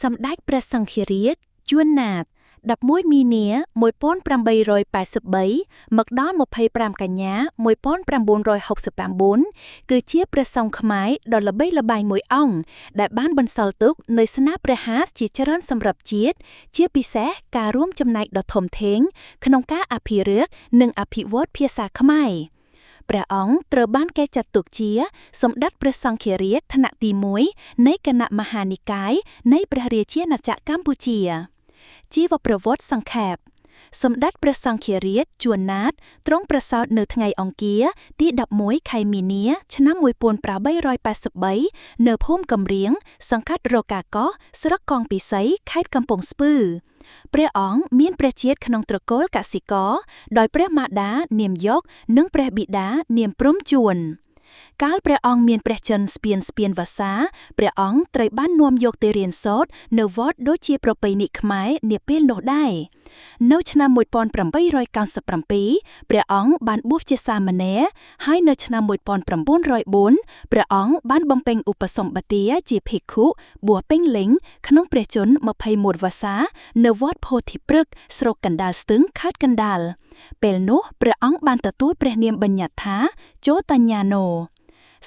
សម្ដេចព្រះសង្ឃរាជជួនណាត11មីនា1883មកដល់25កញ្ញា1969គឺជាព្រះសង្ឃខ្មែរដ៏ល្បីល្បាញមួយអង្គដែលបានបន្សល់ទុកនូវស្នាព្រះហាស្យជាច្រើនសម្រាប់ជាតិជាពិសេសការរួមចំណែកដ៏ធំធេងក្នុងការអភិរក្សនិងអភិវឌ្ឍភាសាខ្មែរព្រះអង្គត្រូវបានគេចាត់ទុកជាសម្ដេចព្រះសង្ឃរាជថ្នាក់ទី1នៃគណៈមហានិកាយនៃព្រះរាជាណាចក្រកម្ពុជាជីវប្រវត្តិសង្ខេបសម្ដេចព្រះសង្ឃរាជជួនណាតទ្រង់ប្រសូតនៅថ្ងៃអង្គារទី11ខែមីនាឆ្នាំ1883នៅភូមិកំរៀងសង្កាត់រកាកោះស្រុកកងពិសីខេត្តកំពង់ស្ពឺព្រះអង្គមានព្រះជាតិក្នុងត្រកូលកសិករដោយព្រះមាតានាមយកនិងព្រះបិតានាមព្រំជួនកាលព្រះអង្គមានព្រះជន្មស្ពានវស្សាព្រះអង្គត្រូវបាននាំយកទៅរៀនសូត្រនៅវត្តដូចជាប្រពៃណីខ្មែរនាពេលនោះដែរនៅឆ្នាំ1897ព្រះអង្គបានបួសជាសាមណេរហើយនៅឆ្នាំ1904ព្រះអង្គបានបំពេញឧបសម្បទាជាភិក្ខុបួសពេញលេញក្នុងព្រះជន្ម21វស្សានៅវត្តពោធិព្រឹក្សស្រុកកណ្ដាលស្ទឹងខេត្តកណ្ដាលពេលនោះព្រះអង្គបានទទួលព្រះនាមបញ្ញត្តិថាជោតញ្ញាណូ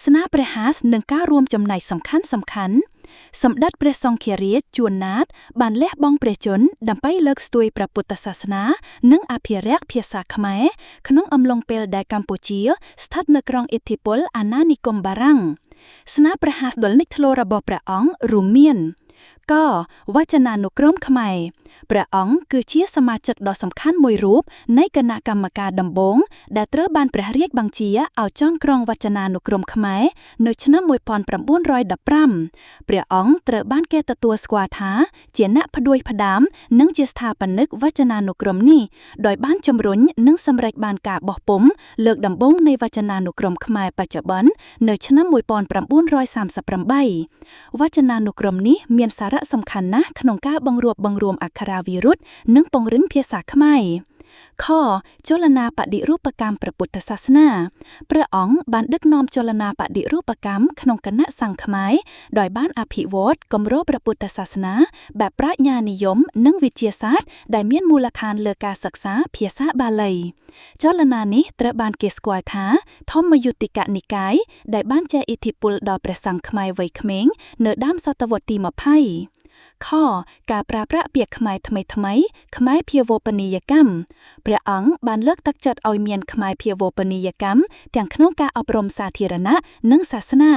ស្នាព្រះហាស្យនឹងការរួមចំណែកសំខាន់សម្ដេចព្រះសង្ឃរាជជួនណាតបានលះបង់ព្រះជន្មដើម្បីលើកស្ទួយព្រះពុទ្ធសាសនានិងអភិរក្សភាសាខ្មែរក្នុងអំឡុងពេលដែលកម្ពុជាស្ថិតនៅក្រោមឥទ្ធិពលអាណានិគមបារាំងស្នាព្រះហាស្យដ៏លេចធ្លោរបស់ព្រះអង្គរួមមានកវចនានុក្រមខ្មែរព្រះអង្គគឺជាសមាជិកដ៏សំខាន់មួយរូបនៃគណៈកម្មការដំបូងដែលត្រូវបានព្រះរាជបញ្ជាឲ្យចងក្រងវចនានុក្រមខ្មែរនៅឆ្នាំ1915ព្រះអង្គត្រូវបានគេទទួលស្គាល់ថាជាអ្នកផ្ដួចផ្ដើមនិងជាស្ថាបនិកវចនានុក្រមនេះដោយបានជំរុញនិងសម្រេចបានការបោះពុម្ពលើកដំបូងនៃវចនានុក្រមខ្មែរបច្ចុប្បន្ននៅឆ្នាំ1938វចនានុក្រមនេះមានសារៈសំខាន់ណាស់ក្នុងការបង្រួបបង្រួមអក្ខរាវិរុទ្ធនិងពង្រឹងភាសាខ្មែរខចលនាបដិរូបកម្មព្រះពុទ្ធសាសនាព្រះអង្គបានដឹកនាំចលនាបដិរូបកម្មក្នុងគណៈសង្ឃខ្មែរដោយបានអភិវឌ្ឍគម្រោងព្រះពុទ្ធសាសនាបែបប្រាជ្ញានិយមនិងវិទ្យាសាស្ត្រដែលមានមូលដ្ឋានលើការសិក្សាភាសាបាលីចលនានេះត្រូវបានគេស្គាល់ថាធម្មយុត្តិកនិកាយដែលបានចែកឥទ្ធិពលដល់ព្រះសង្ឃខ្មែរវ័យក្មេងនៅដើមសតវត្សទី20ខការប្រើប្រាស់ពាក្យខ្មែរថ្មីខ្មែរភាវោបនីយកម្មព្រះអង្គបានលើកទឹកចិត្តឲ្យមានខ្មែរភាវោបនីយកម្មទាំងក្នុងការអប់រំសាធារណៈនិងសាសនា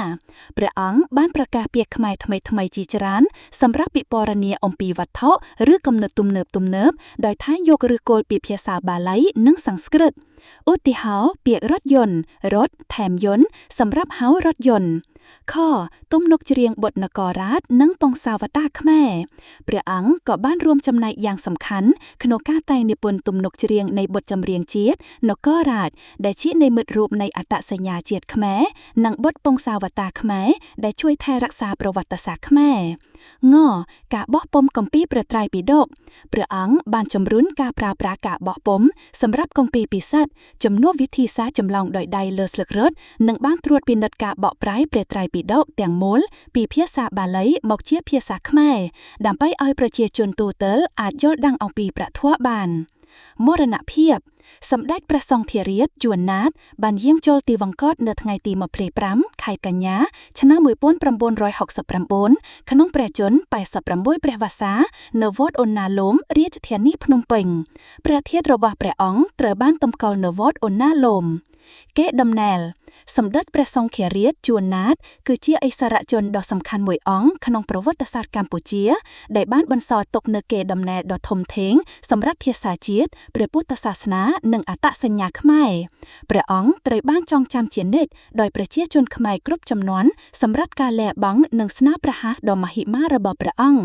ព្រះអង្គបានប្រកាសពាក្យខ្មែរថ្មីជាច្រើនសម្រាប់ពិពណ៌នាអំពីវត្ថុឬគំនិតទំនើបដោយថាយកឫសគល់ពីភាសាបាលីនិងសំស្ក្រឹតឧទាហរណ៍ពាក្យរថយន្តរថថែមយន្តសម្រាប់ហៅរថយន្តខទំនុកច្រៀងបុត្រនគររាជនិងពង្សាវតារខ្មែរព្រះអង្គក៏បានរួមចំណែកយ៉ាងសំខាន់ក្នុងការតែងនិពន្ធទំនុកច្រៀងនៃបទចម្រៀងជាតិនគររាជដែលជានិមិត្តរូបនៃអត្តសញ្ញាណជាតិខ្មែរនិងបទពង្សាវតារខ្មែរដែលជួយថែរក្សាប្រវត្តិសាស្ត្រខ្មែរការបោះពុម្ពគម្ពីរព្រះត្រៃបិដកព្រះអង្គបានជំរុញការប្រើប្រាស់ការបោះពុម្ពសម្រាប់គម្ពីរពិសិដ្ឋជំនួសវិធីសាស្ត្រចម្លងដោយដៃលើស្លឹករឹតនិងបានត្រួតពិនិត្យការបកប្រែព្រះត្រៃបិដកទាំងមូលពីភាសាបាលីមកជាភាសាខ្មែរដើម្បីឲ្យប្រជាជនទូទៅអាចយល់ដឹងអំពីព្រះធម៌បានមរណភាពសម្ដេចព្រះសង្ឃរាជជួនណាតបានយាងចូលទីវង្គតនៅថ្ងៃទី25ខែកញ្ញាឆ្នាំ1969ក្នុងព្រះជន្ម86ព្រះវស្សានៅវត្តអូណាឡូមរាជធានីភ្នំពេញព្រះធាតុរបស់ព្រះអង្គត្រូវបានតម្កល់នៅវត្តអូណាឡូមកេរដំណែលសម្ដេចព្រះសង្ឃរាជជួនណាតគឺជាឥស្សរជនដ៏សំខាន់មួយអង្គក្នុងប្រវត្តិសាស្ត្រកម្ពុជាដែលបានបន្សល់ទុកនូវកេរដំណែលដ៏ធំធេងសម្រាប់ភាសាជាតិព្រះពុទ្ធសាសនានិងអត្តសញ្ញាណខ្មែរព្រះអង្គត្រូវបានចងចាំជានិច្ចដោយប្រជាជនខ្មែរគ្រប់ជំនាន់សម្រាប់ការលះបង់និងស្នាព្រះហាស្យដ៏មហិមារបស់ព្រះអង្គ